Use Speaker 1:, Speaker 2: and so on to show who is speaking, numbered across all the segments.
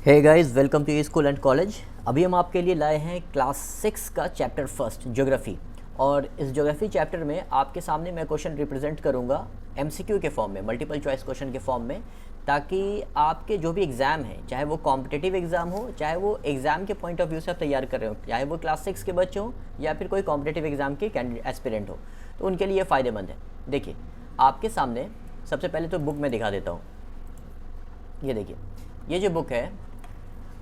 Speaker 1: Hey guys, welcome to school and college. अभी हम आपके लिए लाए हैं क्लास 6 का चैप्टर फर्स्ट ज्योग्राफी। और इस ज्योग्राफी चैप्टर में आपके सामने मैं क्वेश्चन रिप्रेजेंट करूंगा एमसीक्यू के फॉर्म में, मल्टीपल चॉइस क्वेश्चन के फॉर्म में, ताकि आपके जो भी एग्ज़ाम है, चाहे वो कॉम्पिटिटिव एग्ज़ाम हो, चाहे वो एग्ज़ाम के पॉइंट ऑफ व्यू से आप तैयार कर रहे हो, चाहे वो क्लास 6 के बच्चे हों या फिर कोई कॉम्पिटिटिव एग्ज़ाम के कैंडिडेट एस्पिरेंट हो, तो उनके लिए फ़ायदेमंद है। देखिए, आपके सामने सबसे पहले तो बुक में दिखा देता हूँ। ये देखिए, ये जो बुक है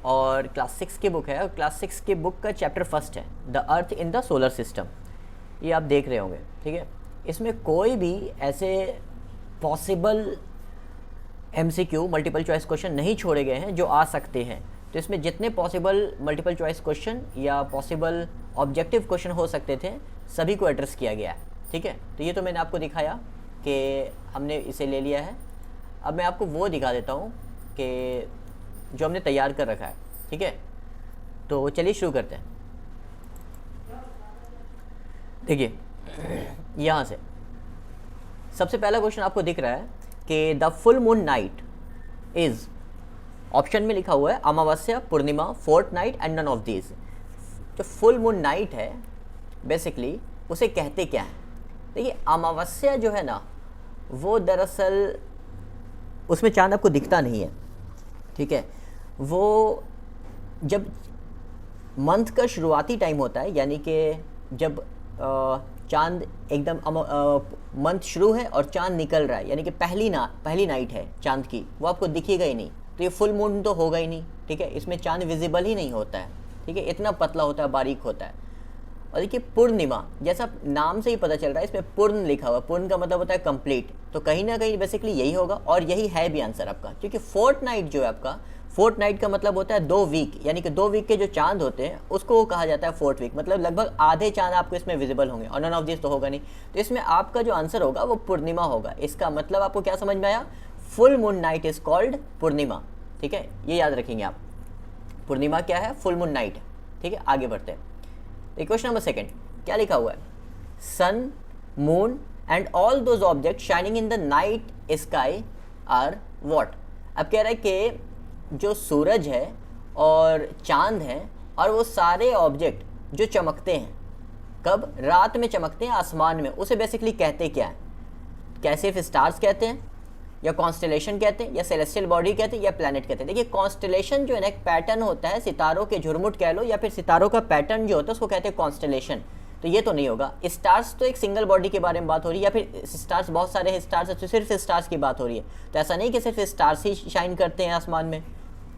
Speaker 1: और क्लास 6 की बुक है, और क्लास 6 की बुक का चैप्टर फर्स्ट है the earth in the solar system. ये आप देख रहे होंगे, ठीक है। इसमें कोई भी ऐसे possible MCQ multiple choice question नहीं छोड़े गए हैं जो आ सकते हैं। तो इसमें जितने पॉसिबल मल्टीपल चॉइस क्वेश्चन या पॉसिबल ऑब्जेक्टिव क्वेश्चन हो सकते थे, सभी को एड्रेस किया गया है, ठीक है। तो ये तो मैंने आपको दिखाया कि हमने इसे ले लिया है। अब मैं आपको वो दिखा देता हूँ कि जो हमने तैयार कर रखा है, ठीक है। तो चलिए शुरू करते हैं। देखिए, यहाँ से सबसे पहला क्वेश्चन आपको दिख रहा है कि the full moon night is, option में लिखा हुआ है अमावस्या, पूर्णिमा, fourth night and none of these. जो फुल मून नाइट है बेसिकली उसे कहते क्या है? देखिए, अमावस्या जो है ना, वो दरअसल उसमें चांद आपको दिखता नहीं है, ठीक है। वो जब मंथ का शुरुआती टाइम होता है, यानी कि जब चांद एकदम मंथ शुरू है और चांद निकल रहा है, यानी कि पहली नाइट है चांद की, वो आपको दिखेगा ही नहीं। तो ये फुल मून तो होगा ही नहीं, ठीक है। इसमें चांद विजिबल ही नहीं होता है, ठीक है। इतना पतला होता है, बारीक होता है। और देखिए, पूर्णिमा, जैसा नाम से ही पता चल रहा है, इसमें पूर्ण लिखा हुआ है। पूर्ण का मतलब होता है कंप्लीट। तो कहीं ना कहीं बेसिकली यही होगा, और यही है भी आंसर आपका, क्योंकि फोर्थ नाइट जो है आपका, फोर्थ नाइट का मतलब होता है 2 वीक, यानी कि 2 वीक के जो चांद होते हैं उसको कहा जाता है फोर्थ वीक। मतलब लगभग आधे चांद आपको इसमें विजिबल होंगे, और नन ऑफ दिस तो होगा नहीं। तो इसमें आपका जो आंसर होगा वो पूर्णिमा होगा। इसका मतलब आपको क्या समझ में आया? Full moon night is called Purnima, ठीक है। ये याद रखेंगे आप, पूर्णिमा क्या है? फुल मून नाइट है, ठीक है। आगे बढ़ते हैं। क्वेश्चन नंबर सेकेंड, क्या लिखा हुआ है? Sun, moon and all those object shining in the night sky are what? अब कह रहा है कि जो सूरज है और चांद है और वो सारे ऑब्जेक्ट जो चमकते हैं, कब? रात में चमकते हैं आसमान में, उसे बेसिकली कहते क्या है? क्या सिर्फ स्टार्स कहते हैं, या कॉन्स्टेलेशन कहते हैं, या सेलेस्टियल बॉडी कहते हैं, या प्लैनेट कहते हैं? देखिए, कॉन्स्टेलेशन जो है ना, एक पैटर्न होता है, सितारों के झुरमुट कह लो, या फिर सितारों का पैटर्न जो होता है उसको कहते हैं कॉन्स्टेलेशन। तो ये तो नहीं होगा। स्टार्स तो एक सिंगल बॉडी के बारे में बात हो रही है, या फिर स्टार्स बहुत सारे स्टार्स है तो सिर्फ स्टार्स की बात हो रही है। तो ऐसा नहीं कि सिर्फ स्टार्स ही शाइन करते हैं आसमान में,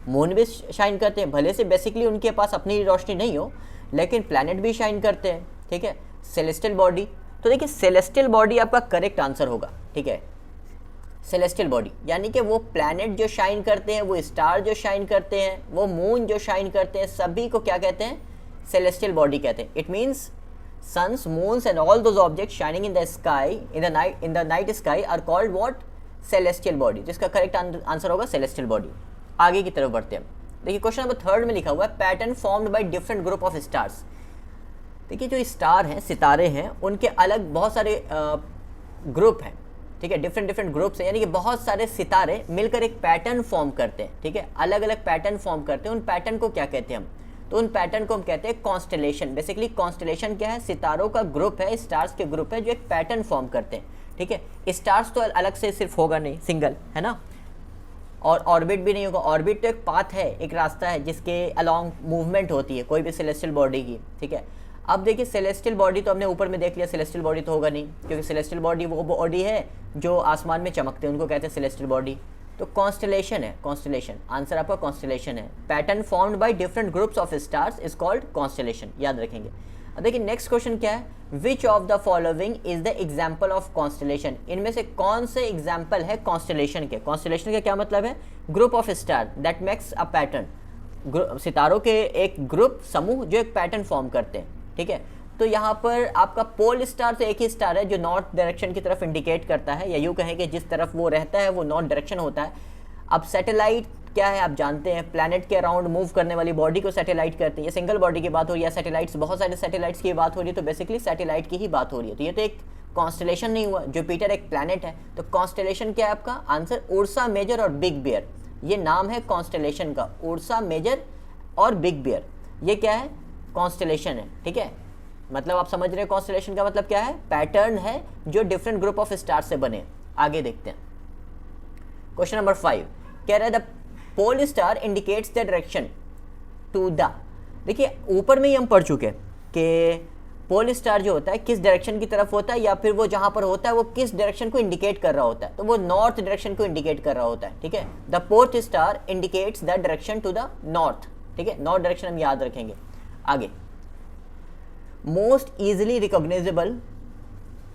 Speaker 1: मून भी शाइन करते हैं, भले से बेसिकली उनके पास अपनी रोशनी नहीं हो, लेकिन प्लैनेट भी शाइन करते हैं, ठीक है। सेलेस्टियल बॉडी, तो देखिए सेलेस्टियल बॉडी आपका करेक्ट आंसर होगा, ठीक है। सेलेस्टियल बॉडी यानी कि वो प्लैनेट जो शाइन करते हैं, वो स्टार जो शाइन करते हैं, वो मून जो शाइन करते हैं, सभी को क्या कहते हैं? सेलेस्टियल बॉडी कहते हैं। It means suns, moons and all those objects shining in the sky in the night sky are called what? Celestial body। जिसका करेक्ट आंसर होगा सेलेस्टियल बॉडी। आगे की तरफ बढ़ते हैं। देखिए, क्वेश्चन नंबर थर्ड में लिखा हुआ है pattern formed by different group of stars. देखिए, जो स्टार हैं, सितारे हैं, उनके अलग बहुत सारे ग्रुप हैं, ठीक है। डिफरेंट ग्रुप्स हैं, यानी कि बहुत सारे सितारे मिलकर एक पैटर्न फॉर्म करते हैं, ठीक है। अलग अलग पैटर्न फॉर्म करते हैं। उन पैटर्न को क्या कहते हैं हम? तो उन पैटर्न को हम कहते हैं कॉन्स्टेलेशन। बेसिकली कॉन्स्टेलेशन क्या है? सितारों का ग्रुप है, स्टार्स के ग्रुप है जो एक पैटर्न फॉर्म करते हैं, ठीक है। स्टार्स तो अलग से सिर्फ होगा नहीं, सिंगल है ना। और ऑर्बिट भी नहीं होगा। ऑर्बिट तो एक पाथ है, एक रास्ता है जिसके अलॉन्ग मूवमेंट होती है कोई भी सेलेस्टियल बॉडी की, ठीक है। अब देखिए, सेलेस्टियल बॉडी तो हमने ऊपर में देख लिया, सेलेस्टियल बॉडी तो होगा नहीं, क्योंकि सेलेस्टियल बॉडी वो बॉडी है जो आसमान में चमकते हैं, उनको कहते हैं सेलेस्टियल बॉडी। तो कॉन्स्टेलेशन है, कॉन्स्टेलेशन आंसर आपका कॉन्स्टेलेशन है। Pattern formed by different groups of stars is called constellation, याद रखेंगे। अब देखिए, नेक्स्ट क्वेश्चन क्या है? Which of the following is the example of constellation? इनमें से कौन से एग्जाम्पल है कॉन्स्टेलेशन के? कॉन्स्टेलेशन का क्या मतलब है? Group of star that makes a pattern, सितारों के एक ग्रुप, समूह जो एक पैटर्न फॉर्म करते हैं, ठीक है। तो यहाँ पर आपका पोल स्टार तो एक ही स्टार है जो नॉर्थ डायरेक्शन की तरफ इंडिकेट करता है, या यूँ कहें कि जिस तरफ वो रहता है वो नॉर्थ डायरेक्शन होता है। अब सैटेलाइट क्या है आप जानते हैं, प्लैनेट के अराउंड मूव करने वाली बॉडी को सैटेलाइट करते हैं। ये सिंगल बॉडी की बात हो रही है, सैटेलाइट्स, बहुत सारे सैटेलाइट्स की बात हो रही है, तो बेसिकली सैटेलाइट की ही बात हो रही है। तो ये तो एक कॉन्स्टेलेशन नहीं हुआ, जुपिटर एक प्लैनेट है। तो कॉन्स्टेलेशन क्या है आपका आंसर? उर्सा मेजर और बिग बियर। ये नाम है कॉन्स्टेलेशन का, उर्सा मेजर और बिग बियर, ये क्या है, कॉन्स्टेलेशन है, ठीक है। मतलब आप समझ रहे हैं कॉन्स्टेलेशन का मतलब क्या है, पैटर्न है जो डिफरेंट ग्रुप ऑफ स्टार से बने। आगे देखते हैं क्वेश्चन नंबर 5, कह रहा है the pole star indicates the direction to the, देखिए ऊपर में ही हम पढ़ चुके हैं कि पोल स्टार जो होता है किस डायरेक्शन की तरफ होता है, या फिर वो जहां पर होता है वो किस डायरेक्शन को इंडिकेट कर रहा होता है, तो वो नॉर्थ डायरेक्शन को इंडिकेट कर रहा होता है, ठीक है। The pole star indicates the direction to the north, ठीक है, नॉर्थ डायरेक्शन हम याद रखेंगे। आगे, most easily recognisable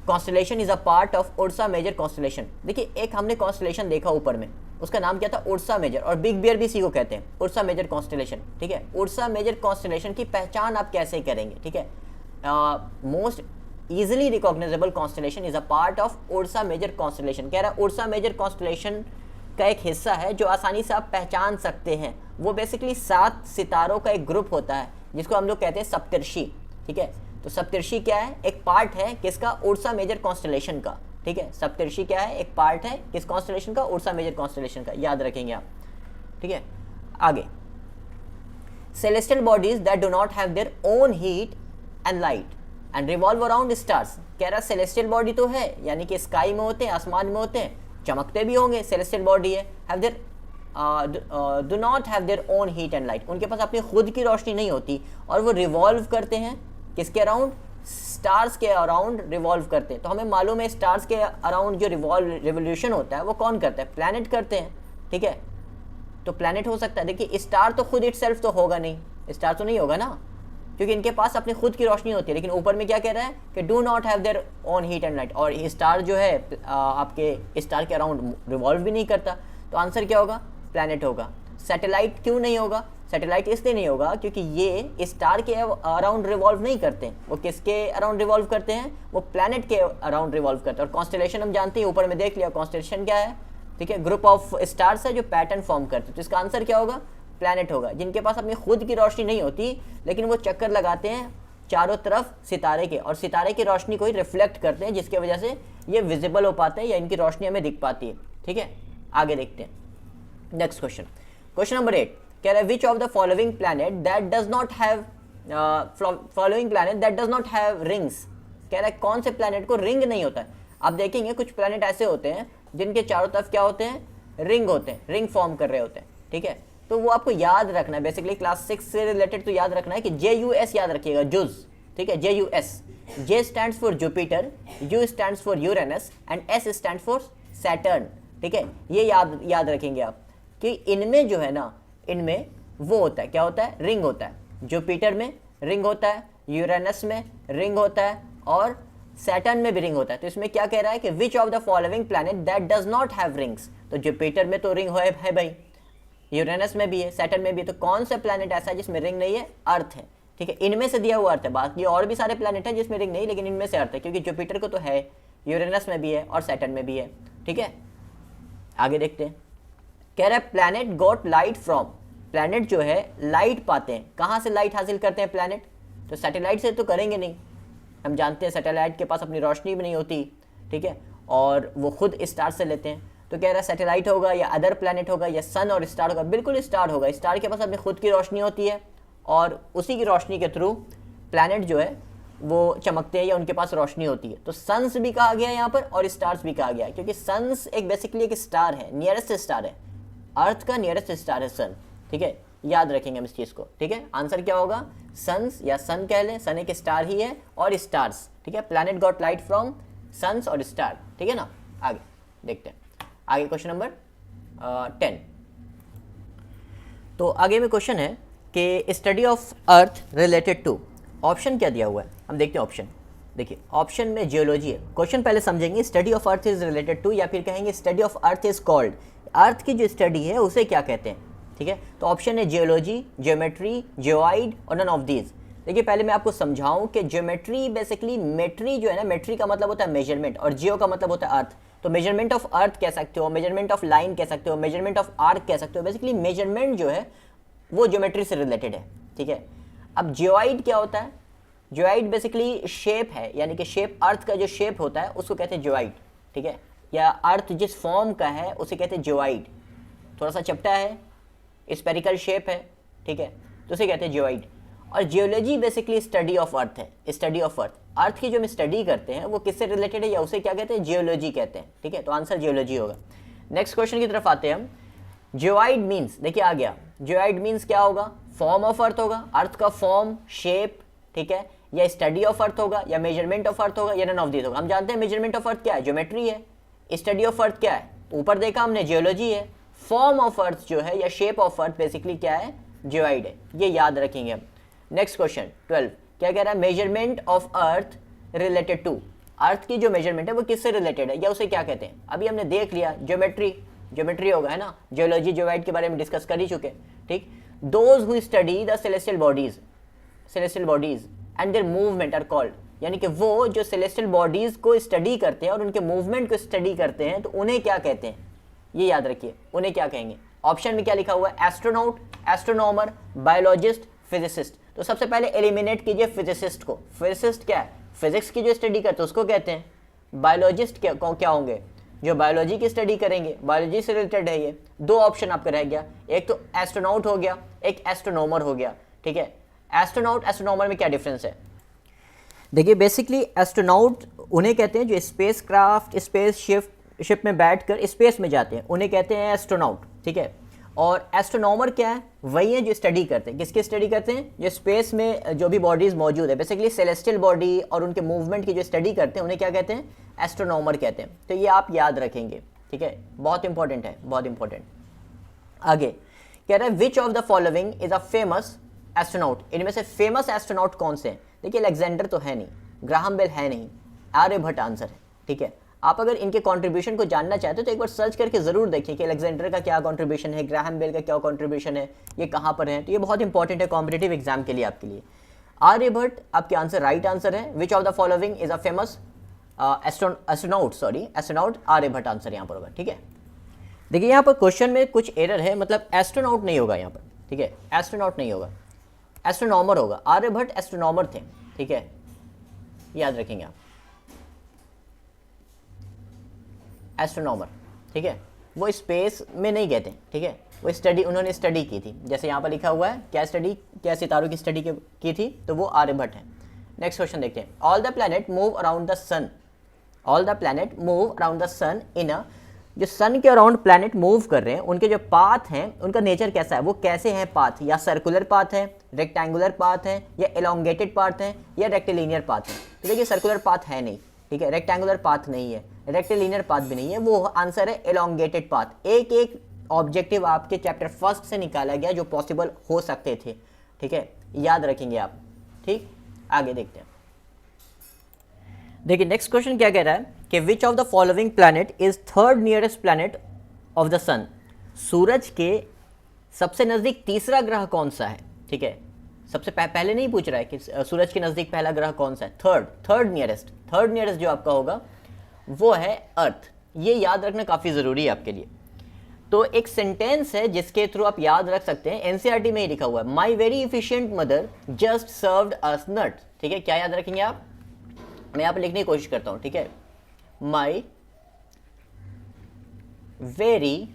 Speaker 1: constellation is a part of Ursa Major constellation. देखिए एक हमने कॉन्स्टेलेशन देखा ऊपर में, उसका नाम क्या था, उर्सा मेजर, और बिग बियर भी इसी को कहते हैं, उर्सा मेजर कॉन्स्टेलेशन, ठीक है। उर्सा मेजर कॉन्स्टेलेशन की पहचान आप कैसे करेंगे, ठीक है। Most easily recognisable constellation is a part of Ursa Major constellation, कह रहा है उर्सा मेजर कॉन्स्टेलेशन का एक हिस्सा है जो आसानी से आप पहचान सकते हैं। वो बेसिकली 7 सितारों का एक ग्रुप होता है जिसको हम लोग कहते हैं सप्तर्षि, ठीक है। तो सप्तर्षि क्या है, एक पार्ट है किसका, उर्सा मेजर कॉन्स्टेलेशन का, ठीक है। सप्तर्षि क्या है, एक पार्ट है किस कॉन्स्टेलेशन का, उर्सा मेजर कॉन्स्टेलेशन का, याद रखेंगे आप, ठीक है। आगे, celestial bodies that do not have their own heat and light and revolve around stars, कह रहा सेलेस्टियल बॉडी तो है, यानी कि स्काई में होते हैं, आसमान में होते हैं, चमकते भी होंगे, सेलेस्टियल बॉडी है, have their do not have their own heat and light, उनके पास अपनी खुद की रोशनी नहीं होती, और वो रिवॉल्व करते हैं किसके अराउंड, स्टार्स के अराउंड रिवॉल्व करते हैं। तो हमें मालूम है स्टार्स के अराउंड जो रिवॉल्यूशन होता है वो कौन करता है, प्लैनेट करते हैं, ठीक है। तो प्लैनेट हो सकता है, देखिए स्टार तो खुद इटसेल्फ तो होगा नहीं, स्टार तो नहीं होगा ना, क्योंकि इनके पास अपनी खुद की रोशनी होती है। लेकिन ऊपर में क्या कह रहा है कि do not have their own heat and light, और स्टार जो है आपके स्टार के अराउंड रिवॉल्व भी नहीं करता, तो आंसर क्या होगा, प्लैनेट होगा। सैटेलाइट क्यों नहीं होगा, सैटेलाइट इसलिए नहीं होगा क्योंकि ये स्टार के अराउंड रिवॉल्व नहीं करते हैं, वो किसके अराउंड रिवॉल्व करते हैं, वो प्लैनेट के अराउंड रिवॉल्व करते हैं। और कॉन्स्टेलेशन हम जानते हैं, ऊपर में देख लिया कॉन्स्टेलेशन क्या है, ठीक है, ग्रुप ऑफ स्टार्स है जो पैटर्न फॉर्म करते हैं। तो इसका आंसर क्या होगा, प्लैनेट होगा, जिनके पास अपनी खुद की रोशनी नहीं होती, लेकिन वो चक्कर लगाते हैं चारों तरफ सितारे के, और सितारे की रोशनी को ही रिफ्लेक्ट करते हैं, जिसकी वजह से ये विजिबल हो पाते हैं या इनकी रोशनी हमें दिख पाती है, ठीक है। आगे देखते हैं नेक्स्ट क्वेश्चन, क्वेश्चन नंबर 8, कह रहा है which of the following planet that does not have rings, कह रहा है कौन से प्लैनेट को रिंग नहीं होता है। आप देखेंगे कुछ प्लैनेट ऐसे होते हैं जिनके चारों तरफ क्या होते हैं, रिंग होते हैं, रिंग फॉर्म कर रहे होते हैं, ठीक है। तो वो आपको याद रखना है, बेसिकली क्लास 6 से रिलेटेड तो याद रखना है कि JUS याद रखिएगा, जुज, ठीक है, JUS, J stands for Jupiter, U stands for Uranus and S stands for Saturn, ठीक है। ये याद रखेंगे आप कि इनमें जो है ना, इनमें वो होता है, क्या होता है, रिंग होता है। जुपिटर में रिंग होता है, यूरेनस में रिंग होता है, और सैटर्न में भी रिंग होता है। तो इसमें क्या कह रहा है कि which of the following planet that does not have rings, तो जुपिटर में तो रिंग है भाई, यूरेनस में भी है, सैटर्न में भी है, तो कौन सा प्लैनेट ऐसा है जिसमें रिंग नहीं है, अर्थ है, ठीक है। इनमें से दिया हुआ अर्थ है, बाकी और भी सारे प्लैनेट हैं जिसमें रिंग नहीं, लेकिन इनमें से अर्थ है, क्योंकि जुपिटर को तो है, यूरेनस में भी है और सैटर्न में भी है, ठीक है। आगे देखते हैं, कह रहा है planet got light from, planet जो है लाइट पाते हैं, कहाँ से लाइट हासिल करते हैं प्लैनेट, तो सैटेलाइट से तो करेंगे नहीं, हम जानते हैं सैटेलाइट के पास अपनी रोशनी भी नहीं होती, ठीक है, और वो खुद स्टार से लेते हैं। तो कह रहा है सैटेलाइट होगा या अदर प्लैनेट होगा या सन और स्टार होगा, बिल्कुल स्टार होगा, स्टार के पास अपनी खुद की रोशनी होती है, और उसी की रोशनी के थ्रू प्लैनेट जो है वो चमकते हैं या उनके पास रोशनी होती है। तो सन्स भी कहा गया है यहाँ पर और स्टार्स भी कहा गया है, क्योंकि सन्स एक बेसिकली एक स्टार है, नियरेस्ट स्टार है, अर्थ का नियरेस्ट स्टार है सन, ठीक है, याद रखेंगे हम इस चीज़ को, ठीक है। आंसर क्या होगा, सन्स या सन कह लें, सन एक स्टार ही है, और स्टार्स, ठीक है, planet got light from suns और स्टार, ठीक है ना। आगे देखते हैं, आगे क्वेश्चन नंबर 10। तो आगे में क्वेश्चन है कि study of earth related to, option क्या दिया हुआ है, हम देखते हैं ऑप्शन। देखिए ऑप्शन में जियोलॉजी है, क्वेश्चन पहले समझेंगे, study of earth is related to, या फिर कहेंगे study of earth is called, earth की जो स्टडी है उसे क्या कहते हैं, ठीक है। तो ऑप्शन है जियोलॉजी, ज्योमेट्री, जियोइड और नन ऑफ दीज। देखिए पहले मैं आपको समझाऊं कि ज्योमेट्री बेसिकली, मेट्री जो है ना, मेट्री का मतलब होता है मेजरमेंट, और जियो का मतलब होता है अर्थ। तो मेजरमेंट ऑफ अर्थ कह सकते हो, मेजरमेंट ऑफ लाइन कह सकते हो, मेजरमेंट ऑफ आर्क कह सकते हो, बेसिकली मेजरमेंट जो है वो ज्योमेट्री से रिलेटेड है, ठीक है। अब जियोइड क्या होता है, जियोइड बेसिकली शेप है, यानी कि शेप, अर्थ का जो शेप होता है उसको कहते हैं जियोइड, ठीक है, या अर्थ जिस फॉर्म का है उसे कहते हैं जियोइड। थोड़ा सा चपटा है, स्पेरिकल शेप है, ठीक है, तो उसे कहते हैं जियोइड। और जियोलॉजी बेसिकली स्टडी ऑफ अर्थ है, स्टडी ऑफ अर्थ। अर्थ की जो हम स्टडी करते हैं वो किससे रिलेटेड है या उसे क्या कहते हैं, जियोलॉजी कहते हैं, ठीक है, तो आंसर जियोलॉजी होगा। नेक्स्ट क्वेश्चन की तरफ आते हैं हम। जियोइड मीन्स, देखिए आ गया, जियोइड मीन्स क्या होगा, फॉर्म ऑफ अर्थ होगा, अर्थ का फॉर्म, शेप, ठीक है, या स्टडी ऑफ अर्थ होगा, या मेजरमेंट ऑफ अर्थ होगा, या नन ऑफ दीज होगा। हम जानते हैं मेजरमेंट ऑफ अर्थ क्या है, ज्योमेट्री है। स्टडी ऑफ अर्थ क्या है, ऊपर देखा हमने, जियोलॉजी है। फॉर्म ऑफ अर्थ जो है या शेप ऑफ अर्थ बेसिकली क्या है, जियोइड है। ये याद रखेंगे हम। नेक्स्ट क्वेश्चन 12 क्या कह रहा है, measurement of earth related to, earth की जो मेजरमेंट है वो किससे रिलेटेड है या उसे क्या कहते हैं। अभी हमने देख लिया, ज्योमेट्री, ज्योमेट्री होगा, है ना। जियोलॉजी जियोइड के बारे में डिस्कस कर ही चुके, ठीक। Those who study the celestial bodies, celestial bodies and their movement are called, यानी कि वो जो सेलेस्टियल बॉडीज को स्टडी करते हैं और उनके मूवमेंट को स्टडी करते हैं तो उन्हें क्या कहते हैं, ये याद रखिए, उन्हें क्या कहेंगे। ऑप्शन में क्या लिखा हुआ है, एस्ट्रोनॉट, एस्ट्रोनॉमर, बायोलॉजिस्ट, फिजिसिस्ट। तो सबसे पहले एलिमिनेट कीजिए फिजिसिस्ट को। फिजिसिस्ट क्या है, फिजिक्स की जो स्टडी करते हैं उसको कहते हैं। बायोलॉजिस्ट क्या होंगे, जो बायोलॉजी की स्टडी करेंगे, बायोलॉजी से रिलेटेड है ये। दो ऑप्शन आपका रह गया, एक तो एस्ट्रोनॉट हो गया, एक एस्ट्रोनॉमर हो गया, ठीक है। एस्ट्रोनॉट एस्ट्रोनॉमर में क्या डिफरेंस है, देखिए बेसिकली एस्ट्रोनॉट उन्हें कहते हैं जो स्पेस क्राफ्ट, स्पेस शिप में बैठकर स्पेस में जाते हैं, उन्हें कहते हैं एस्ट्रोनॉट, ठीक है। और एस्ट्रोनॉमर क्या है, वही है जो स्टडी करते हैं, किसकी स्टडी करते हैं, जो स्पेस में जो भी बॉडीज मौजूद है, बेसिकली सेलेस्टियल बॉडी और उनके मूवमेंट की जो स्टडी करते हैं उन्हें क्या कहते हैं, एस्ट्रोनॉमर कहते हैं। तो ये आप याद रखेंगे, ठीक है, बहुत इंपॉर्टेंट है, बहुत इंपॉर्टेंट। आगे कह रहा है which of the following is a famous astronaut, इनमें से फेमस एस्ट्रोनॉट कौन से हैं। देखिए अलेक्जेंडर तो है नहीं, ग्राहम बेल है नहीं, आर्यभट्ट आंसर है, ठीक है। आप अगर इनके कंट्रीब्यूशन को जानना चाहते हो तो एक बार सर्च करके जरूर देखिए कि अलेक्जेंडर का क्या कंट्रीब्यूशन है, ग्राहम बेल का क्या कंट्रीब्यूशन है, ये कहाँ पर है। तो ये बहुत इंपॉर्टेंट है कॉम्पिटेटिव एग्जाम के लिए आपके लिए। आर्यभट्ट आपके आंसर राइट आंसर है। Which of the following is a famous astronaut, Aryabhatta answer यहाँ पर होगा, ठीक है। देखिए यहाँ पर क्वेश्चन में कुछ एरर है, मतलब एस्ट्रोनॉट नहीं होगा यहाँ पर, ठीक है, एस्ट्रोनॉट नहीं होगा, एस्ट्रोनॉमर होगा। आर्यभट्ट एस्ट्रोनॉमर थे, ठीक है, याद रखेंगे आप, एस्ट्रोनॉमर, ठीक है। वो स्पेस में नहीं गए थे, ठीक है, वो स्टडी, उन्होंने स्टडी की थी, जैसे यहाँ पर लिखा हुआ है क्या स्टडी, क्या सितारों की स्टडी की थी, तो वो आर्यभट्ट है। नेक्स्ट क्वेश्चन देखते हैं। All the planet move around the sun, all the planet move around the sun in a, जो सन के अराउंड प्लैनेट मूव कर रहे हैं उनके जो पाथ हैं उनका नेचर कैसा है, वो कैसे हैं पाथ, या सर्कुलर पाथ है, रेक्टेंगुलर पाथ है, या एलोंगेटेड पाथ है, या रेक्टिलिनियर पाथ है। तो देखिए सर्कुलर पाथ है नहीं, ठीक है, रेक्टेंगुलर पाथ नहीं है, रेक्टिलिनियर पाथ भी नहीं है, वो आंसर है एलोंगेटेड पाथ। एक एक ऑब्जेक्टिव आपके चैप्टर फर्स्ट से निकाला गया जो पॉसिबल हो सकते थे, ठीक है, याद रखेंगे आप, ठीक। आगे देखते हैं। देखिए नेक्स्ट क्वेश्चन क्या कह रहा है कि which of the following planet is third nearest planet of the sun, सूरज के सबसे नजदीक तीसरा ग्रह कौन सा है, ठीक है। सबसे पहले नहीं पूछ रहा है कि सूरज के नजदीक पहला ग्रह कौन सा है, थर्ड नियरेस्ट जो आपका होगा वो है अर्थ। ये याद रखना काफी जरूरी है आपके लिए। तो एक सेंटेंस है जिसके थ्रू आप याद रख सकते हैं, एनसीईआरटी में ही लिखा हुआ है, my very efficient mother just served us nut, ठीक है। क्या याद रखेंगे आप, मैं यहाँ पर लिखने की कोशिश करता हूं, ठीक है। My very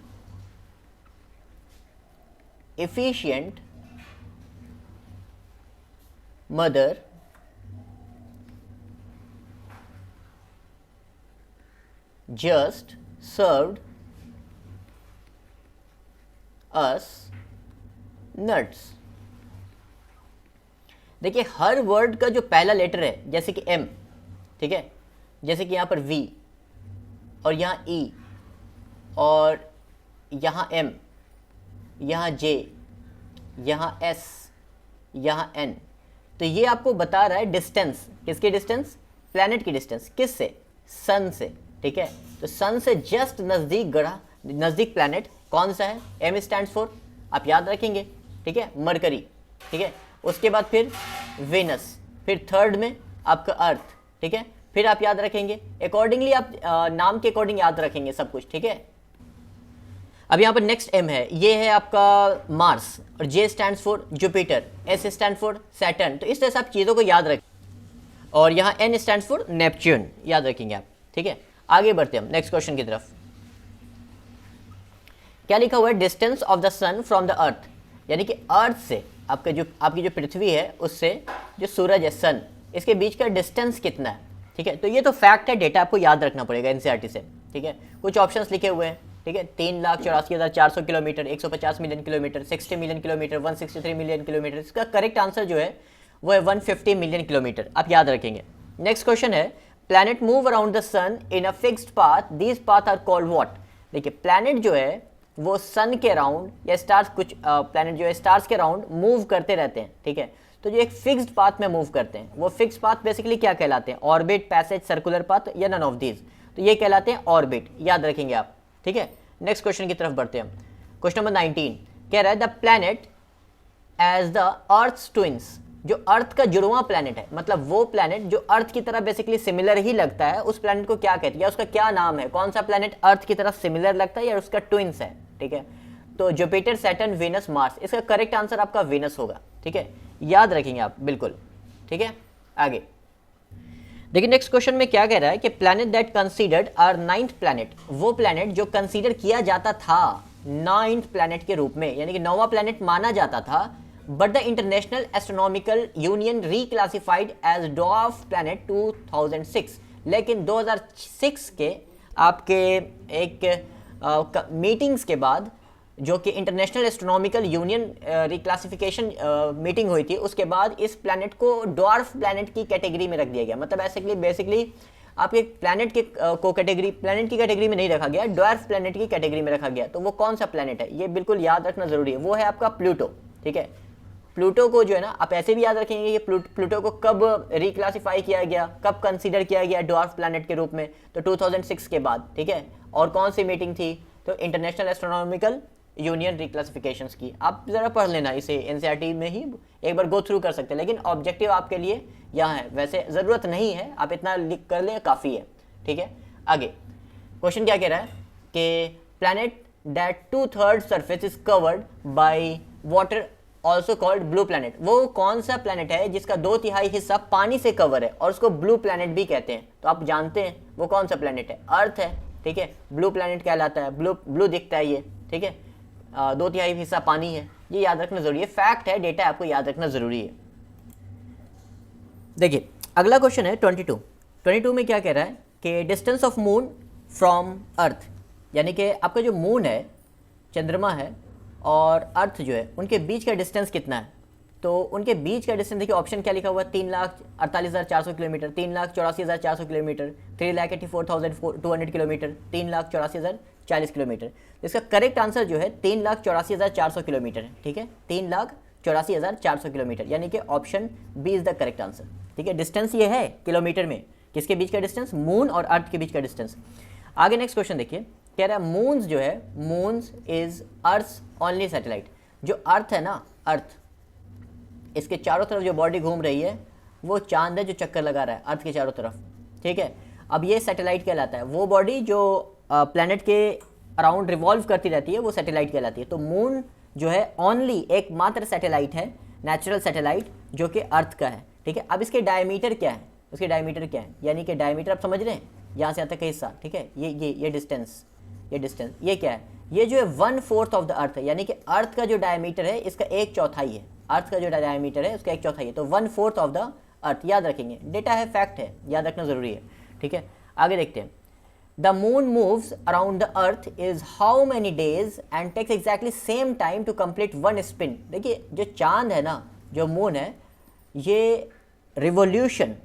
Speaker 1: efficient mother just served us nuts। देखिए हर वर्ड का जो पहला लेटर है, जैसे कि M, ठीक है, जैसे कि यहां पर V और यहां E और यहां M, यहाँ J, यहाँ S, यहाँ N, तो ये आपको बता रहा है डिस्टेंस, किसकी डिस्टेंस, प्लैनेट की डिस्टेंस, किससे, सन से, ठीक है। तो सन से जस्ट नजदीक ग्रह, नजदीक प्लैनेट कौन सा है, M स्टैंड्स फॉर, आप याद रखेंगे, ठीक है, मरकरी, ठीक है। उसके बाद फिर वेनस, फिर थर्ड में आपका अर्थ, ठीक है, फिर आप याद रखेंगे अकॉर्डिंगली, आप नाम के अकॉर्डिंग याद रखेंगे सब कुछ, ठीक है। अब यहाँ पर नेक्स्ट M है, ये है आपका मार्स, और J stands for Jupiter, S stand for Saturn. तो इस तरह से आप चीज़ों को याद रखें, और यहाँ N स्टैंड्स फॉर नेपच्यून, याद रखेंगे आप, ठीक है। आगे बढ़ते हैं हम नेक्स्ट क्वेश्चन की तरफ। क्या लिखा हुआ है, distance of the sun from the earth, यानी कि अर्थ से आपकी जो पृथ्वी है उससे जो सूरज है सन, इसके बीच का डिस्टेंस कितना है। ठीक है, तो ये तो फैक्ट है, डेटा आपको याद रखना पड़ेगा एनसीईआरटी से। ठीक है, कुछ ऑप्शंस लिखे हुए हैं। ठीक है, 3,84,400 kilometre, 150 million kilometre, 60 million kilometre, 163 million kilometre. इसका करेक्ट आंसर जो है वो है 150 मिलियन किलोमीटर, आप याद रखेंगे। नेक्स्ट क्वेश्चन है, planet move around the sun in a fixed path, these path are called what. देखिए, प्लैनेट जो है वो सन के अराउंड या स्टार्स, कुछ प्लैनेट जो है स्टार्स के अराउंड मूव करते रहते हैं। ठीक है, तो जो एक फिक्स्ड पाथ में मूव करते हैं, वो फिक्स्ड पाथ बेसिकली क्या कहलाते हैं, ऑर्बिट, पैसेज, सर्कुलर पाथ या नन ऑफ दीज, तो ये कहलाते हैं ऑर्बिट, याद रखेंगे आप। ठीक है, नेक्स्ट क्वेश्चन की तरफ बढ़ते हैं हम। क्वेश्चन नंबर 19 कह रहा है, the planet as the earth's twins, जो अर्थ का जुड़वां प्लैनेट है, मतलब वो प्लैनेट जो अर्थ की तरह बेसिकली सिमिलर ही लगता है, उस प्लैनेट को क्या कहते हैं या उसका क्या नाम है, कौन सा प्लैनेट अर्थ की तरह सिमिलर लगता है या उसका ट्विंस है। ठीक है, तो जुपिटर, सैटर्न, वीनस, मार्स, इसका करेक्ट आंसर आपका वीनस होगा। ठीक है, याद रखेंगे आप बिल्कुल। ठीक है, आगे देखिए, नेक्स्ट क्वेश्चन में क्या कह रहा है कि planet that considered are 9th planet, वो प्लैनेट जो कंसीडर किया जाता था 9th प्लैनेट के रूप में, यानी कि 9वां प्लैनेट माना जाता था, but the International Astronomical Union reclassified as dwarf planet 2006, लेकिन 2006 के आपके एक मीटिंग्स के बाद, जो कि international Astronomical union reclassification meeting हुई थी, उसके बाद इस प्लैनेट को डॉर्फ प्लैनेट की कैटेगरी में रख दिया गया। मतलब ऐसे बेसिकली आपके प्लैनेट के प्लैनेट की कैटेगरी में नहीं रखा गया, डॉर्फ प्लैनेट की कैटेगरी में रखा गया। तो वो कौन सा प्लैनेट है, ये बिल्कुल याद रखना जरूरी है, वो है आपका प्लूटो। ठीक है, प्लूटो को जो है ना, आप ऐसे भी याद रखेंगे कि प्लूटो को कब रिक्लासिफाई किया गया, कब कंसीडर किया गया डॉर्फ प्लैनेट के रूप में, तो 2006 के बाद। ठीक है, और कौन सी मीटिंग थी, तो इंटरनेशनल एस्ट्रोनॉमिकल यूनियन रिक्लासिफिकेशंस की। आप जरा पढ़ लेना इसे, एनसीईआरटी में ही एक बार गो थ्रू कर सकते हैं, लेकिन ऑब्जेक्टिव आपके लिए यहाँ है, वैसे ज़रूरत नहीं है, आप इतना लिख कर ले काफ़ी है। ठीक है, आगे क्वेश्चन क्या कह रहा है कि planet that 2/3 surface is covered by water also called blue planet, वो कौन सा प्लैनेट है जिसका 2/3 हिस्सा पानी से कवर है और उसको ब्लू प्लैनेट भी कहते हैं। तो आप जानते हैं वो कौन सा प्लैनेट है, अर्थ है। ठीक है, ब्लू प्लैनेट कहलाता है, ब्लू दिखता है ये। ठीक है, 2/3 हिस्सा पानी है, ये याद रखना जरूरी है, फैक्ट है, डेटा आपको याद रखना जरूरी है। देखिए, अगला क्वेश्चन है 22 में क्या कह रहा है कि डिस्टेंस ऑफ मून फ्रॉम अर्थ, यानी कि आपका जो मून है, चंद्रमा है और अर्थ जो है, उनके बीच का डिस्टेंस कितना है। तो उनके बीच का डिस्टेंस देखिए, ऑप्शन क्या लिखा हुआ है, 3,48,400 किलोमीटर, 3,84,400 किलोमीटर, 3,84,200 किलोमीटर, 3,84,040 किलोमीटर। इसका करेक्ट आंसर जो है 3,84,400 किलोमीटर है। ठीक है, 3,84,400 किलोमीटर, यानी कि option B is the correct answer. ठीक है, डिस्टेंस ये है किलोमीटर में, किसके बीच का डिस्टेंस, मून और अर्थ के बीच का डिस्टेंस। आगे नेक्स्ट क्वेश्चन देखिए, कह रहा है मून्स जो है, moons is earth only satellite, जो अर्थ है ना, अर्थ, इसके चारों तरफ जो बॉडी घूम रही है वो चांद है जो चक्कर लगा रहा है अर्थ के चारों तरफ। ठीक है, अब ये सैटेलाइट कहलाता है, वो बॉडी जो प्लैनेट के अराउंड रिवॉल्व करती रहती है वो सैटेलाइट कहलाती है। तो मून जो है ओनली एकमात्र सैटेलाइट है, नेचुरल सैटेलाइट, जो कि अर्थ का है। ठीक है, अब इसके डायमीटर क्या है, उसके डायमीटर क्या है, यानी कि डायमीटर आप समझ रहे हैं, यहाँ से आता है हिस्सा। ठीक है, ये डिस्टेंस, ये क्या है, ये जो है 1/4 ऑफ द अर्थ है, यानी कि अर्थ का जो डायमीटर है इसका 1/4 है, अर्थ का जो डायमीटर है उसका 1/4 है, तो 1/4 ऑफ द अर्थ, याद रखेंगे, डेटा है, फैक्ट है, याद रखना जरूरी है। ठीक है, आगे देखते हैं, the moon moves around the earth is how many days and takes exactly same time to complete one spin. देखिए, जो चांद है ना, जो मून है, ये रिवोल्यूशन,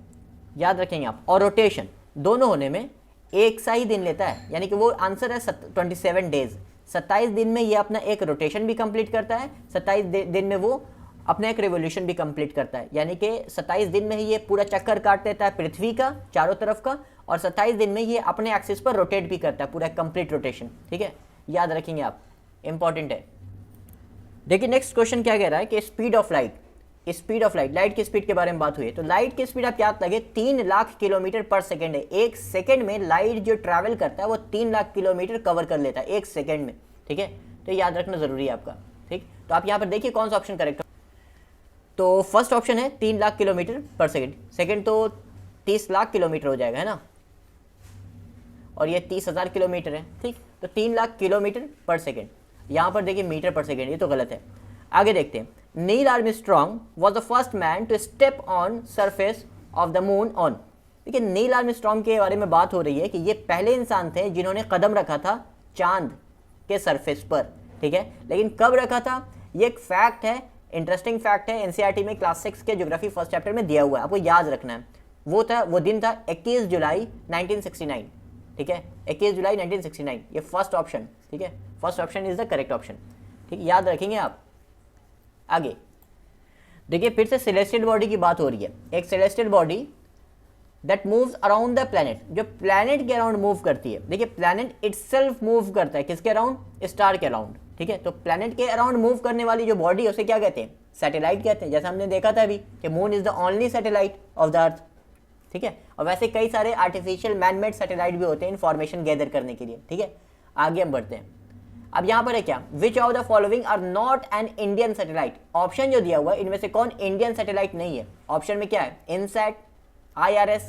Speaker 1: याद रखेंगे आप, और रोटेशन दोनों होने में एक सा ही दिन लेता है, यानी कि वो आंसर है 27 डेज। 27 दिन में ये अपना एक रोटेशन भी कंप्लीट करता है, 27 दिन में वो अपना एक रिवोल्यूशन भी कंप्लीट करता है, यानी कि 27 दिन में ही ये पूरा चक्कर काट देता है पृथ्वी का चारों तरफ का, और 27 दिन में ये अपने एक्सिस पर रोटेट भी करता है, पूरा कंप्लीट रोटेशन। ठीक है, याद रखेंगे आप, इंपॉर्टेंट है। देखिए, नेक्स्ट क्वेश्चन क्या कह रहा है कि स्पीड ऑफ लाइट, लाइट की स्पीड के बारे में बात हुई है, तो लाइट की स्पीड आप याद लगे 3 लाख किलोमीटर पर सेकेंड है। एक सेकेंड में लाइट जो ट्रैवल करता है वो 3 लाख किलोमीटर कवर कर लेता है एक सेकेंड में। ठीक है, तो याद रखना जरूरी है आपका। ठीक, तो आप यहाँ पर देखिए कौन सा ऑप्शन करेक्ट, तो फर्स्ट ऑप्शन है 3 लाख किलोमीटर पर सेकेंड, सेकेंड तो 30 लाख किलोमीटर हो जाएगा, है ना, और ये 30,000 किलोमीटर है। ठीक, तो 3 लाख किलोमीटर पर सेकेंड। यहाँ पर देखिए मीटर पर सेकेंड, ये तो गलत है। आगे देखते हैं, Neil Armstrong was the first man to step on surface of the moon on. देखिए नील आर्मस्ट्रॉन्ग के बारे में बात हो रही है कि ये पहले इंसान थे जिन्होंने कदम रखा था चांद के सरफेस पर, ठीक है। लेकिन कब रखा था, ये एक फैक्ट है, इंटरेस्टिंग फैक्ट है, एनसीईआरटी में क्लास 6 के ज्योग्राफी फर्स्ट चैप्टर में दिया हुआ है, आपको याद रखना है। वो दिन था 21 जुलाई 1969, ठीक है, 21 जुलाई 1969, ये फर्स्ट ऑप्शन, ठीक है, first option is the correct option, ठीक है, याद रखेंगे आप। आगे देखिए फिर से सेलेस्टियल बॉडी की बात हो रही है, एक celestial body that moves around the planet, जो प्लैनेट के अराउंड मूव करती है। देखिए प्लैनेट इटसेल्फ मूव करता है किसके अराउंड, स्टार के अराउंड, ठीक है। तो प्लैनेट के अराउंड मूव करने वाली जो बॉडी है उसे क्या कहते हैं, सैटेलाइट कहते हैं। जैसा हमने देखा था अभी कि moon is the only satellite of the earth, ठीक है। और वैसे कई सारे आर्टिफिशियल मैनमेड सैटेलाइट भी होते हैं इन्फॉर्मेशन गैदर करने के लिए, ठीक है। आगे हम बढ़ते हैं। अब यहाँ पर है क्या, which of the following are not an Indian satellite. Option जो दिया हुआ है इनमें से कौन इंडियन सैटेलाइट नहीं है। ऑप्शन में क्या है, इनसैट, IRS,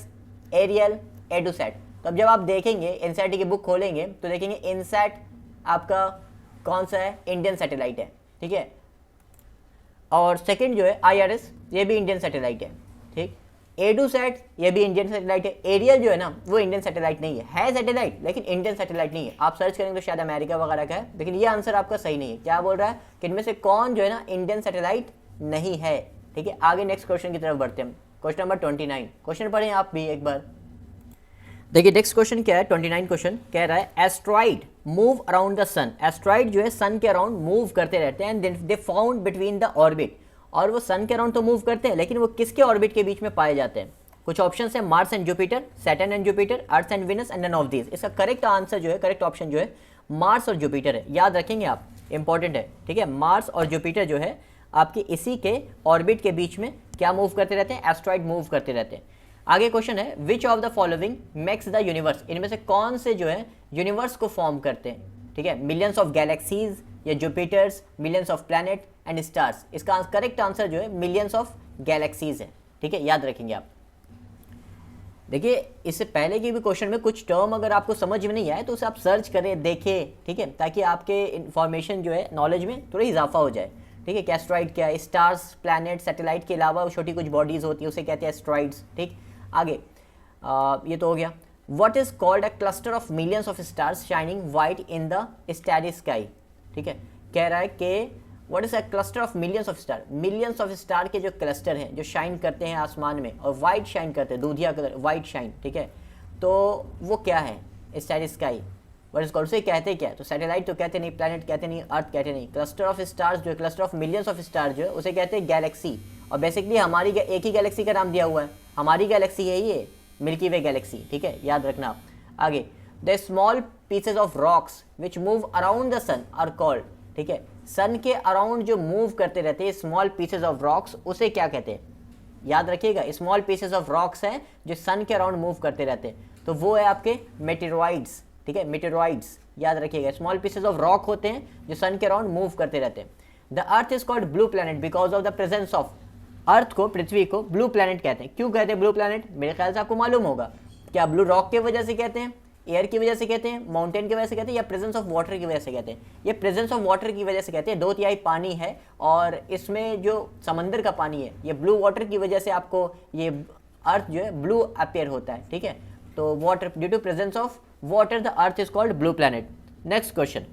Speaker 1: एरियल, एडुसैट। तो अब जब आप देखेंगे एनसीईआरटी की बुक खोलेंगे तो देखेंगे इनसैट आपका कौन सा है, इंडियन सैटेलाइट है, ठीक है। और सेकंड जो है IRS, ये भी इंडियन सैटेलाइट है, ठीक। एडुसैट ये भी इंडियन सैटेलाइट है। एरियल जो है ना वो इंडियन सैटेलाइट नहीं है सैटेलाइट लेकिन इंडियन सैटेलाइट नहीं है। आप सर्च करेंगे तो शायद अमेरिका वगैरह का है, लेकिन ये आंसर आपका सही नहीं है। क्या बोल रहा है कि इनमें से कौन जो है ना इंडियन सैटेलाइट नहीं है, ठीक है। आगे नेक्स्ट क्वेश्चन की तरफ बढ़ते हैं, क्वेश्चन नंबर 29। क्वेश्चन पढ़ें आप भी एक बार। देखिए नेक्स्ट क्वेश्चन क्या है, 29 क्वेश्चन कह रहा है asteroid move around the sun. Asteroid जो है सन के अराउंड मूव करते रहते हैं and they found between the orbit. और वो सन के अराउंड तो मूव करते हैं लेकिन वो किसके ऑर्बिट के बीच में पाए जाते हैं। कुछ ऑप्शन है, Mars and Jupiter, Saturn and Jupiter, earth and Venus and none of these. इसका करेक्ट आंसर जो है, करेक्ट ऑप्शन जो है मार्स और जुपिटर है। याद रखेंगे आप, इंपॉर्टेंट है, ठीक है। मार्स और जुपिटर जो है आपके इसी के ऑर्बिट के बीच में क्या मूव करते रहते हैं, एस्ट्रॉइड मूव करते रहते हैं। आगे क्वेश्चन है, which of the following makes the universe. इनमें से कौन से जो है यूनिवर्स को फॉर्म करते हैं, ठीक है। मिलियंस ऑफ गैलेक्सीज या Jupiter's, millions of planet and stars. इसका करेक्ट आंसर जो है मिलियंस ऑफ गैलेक्सीज है, ठीक है, याद रखेंगे आप। देखिए इससे पहले की भी क्वेश्चन में कुछ टर्म अगर आपको समझ में नहीं आए तो उसे आप सर्च करें, देखें, ठीक है, ताकि आपके इन्फॉर्मेशन जो है नॉलेज में थोड़ा इजाफा हो जाए, ठीक है। कि एस्ट्रॉइड क्या है, स्टार्स, प्लैनेट, सैटेलाइट के अलावा छोटी कुछ बॉडीज होती है उसे कहते हैं एस्ट्रॉइड्स, ठीक। आगे ये तो हो गया। What is called a cluster of millions of stars shining white in the starry sky, ठीक है। कह रहा है कि what is a cluster of millions of star. Millions of star के जो क्लस्टर हैं जो शाइन करते हैं आसमान में और वाइट शाइन करते हैं, दूधिया कलर वाइट शाइन, ठीक है। तो वो क्या है, starry sky. What is called, उसे कहते क्या है, तो सैटेलाइट तो कहते नहीं, प्लैनेट कहते नहीं, अर्थ कहते नहीं। क्लस्टर ऑफ स्टार्स जो है, cluster of millions of star जो है उसे कहते हैं गैलेक्सी। और बेसिकली हमारी एक ही गैलेक्सी का नाम दिया हुआ है, हमारी गैलेक्सी है ये मिल्की वे गैलेक्सी, ठीक है, याद रखना आप। आगे the small pieces of rocks which move around the sun are called, ठीक है। सन के अराउंड जो मूव करते रहते हैं स्मॉल पीसेज ऑफ रॉक्स उसे क्या कहते हैं, याद रखिएगा। स्मॉल पीसेज ऑफ रॉक्स हैं जो सन के अराउंड मूव करते रहते हैं, तो वो है आपके मेटेरॉइड्स, ठीक है, मेटेरॉइड्स, याद रखिएगा। स्मॉल पीसेज ऑफ रॉक होते हैं जो सन के अराउंड मूव करते रहते हैं। The earth is called blue planet because of the presence of, earth को, पृथ्वी को ब्लू प्लैनेट कहते हैं। क्यों कहते हैं ब्लू प्लैनेट, मेरे ख्याल से आपको मालूम होगा। क्या ब्लू रॉक की वजह से कहते हैं, एयर की वजह से कहते हैं, माउंटेन की वजह से कहते हैं, या प्रेजेंस ऑफ वाटर की वजह से कहते हैं। ये प्रेजेंस ऑफ वाटर की वजह से कहते हैं, 2/3 पानी है और इसमें जो समंदर का पानी है ये ब्लू वाटर की वजह से आपको ये अर्थ जो है ब्लू अपीयर होता है, ठीक है। तो water, due to presence of water the earth is called blue planet. Next question,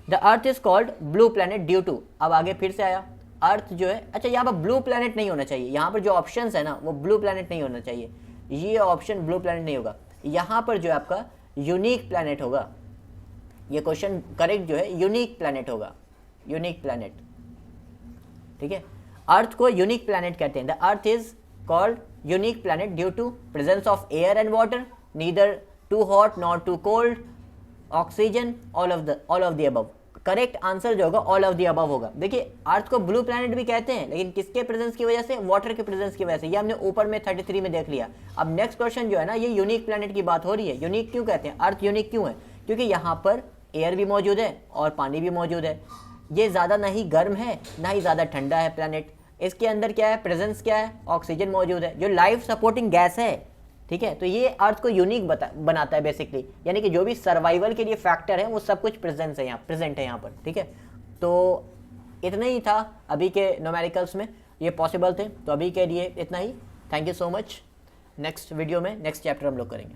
Speaker 1: the earth is called blue planet due to, अब आगे फिर से आया अर्थ जो है, अच्छा यहाँ पर ब्लू प्लैनेट नहीं होना चाहिए, यहाँ पर जो ऑप्शंस है ना वो ब्लू प्लैनेट नहीं होना चाहिए, ये ऑप्शन ब्लू प्लैनेट नहीं होगा, यहाँ पर जो है आपका यूनिक प्लैनेट होगा। ये क्वेश्चन करेक्ट जो है यूनिक प्लैनेट होगा, यूनिक प्लैनेट, ठीक है। अर्थ को यूनिक प्लैनेट कहते हैं। The earth is called unique planet due to presence of air and water, neither too hot not too cold, oxygen, all of the above. Correct answer जो होगा all of the above होगा। देखिए अर्थ को blue planet भी कहते हैं लेकिन किसके प्रेजेंस की वजह से, वाटर के प्रेजेंस की वजह से। ये हमने ऊपर में 33 में देख लिया। अब नेक्स्ट क्वेश्चन जो है ना ये यूनिक प्लैनेट की बात हो रही है। यूनिक क्यों कहते हैं, अर्थ यूनिक क्यों है, क्योंकि यहाँ पर एयर भी मौजूद है और पानी भी मौजूद है। ये ज़्यादा ना ही गर्म है ना ही ज़्यादा ठंडा है प्लैनेट। इसके अंदर क्या है, प्रेजेंस क्या है, ऑक्सीजन मौजूद है जो लाइफ सपोर्टिंग गैस है, ठीक है, तो ये अर्थ को यूनिक बनाता है बेसिकली, यानी कि जो भी सर्वाइवल के लिए फैक्टर है वो सब कुछ प्रेजेंट है यहाँ पर। ठीक है, तो इतना ही था अभी के न्यूमेरिकल्स में, ये पॉसिबल थे, तो अभी के लिए इतना ही। Thank you so much. Next video में नेक्स्ट चैप्टर हम लोग करेंगे।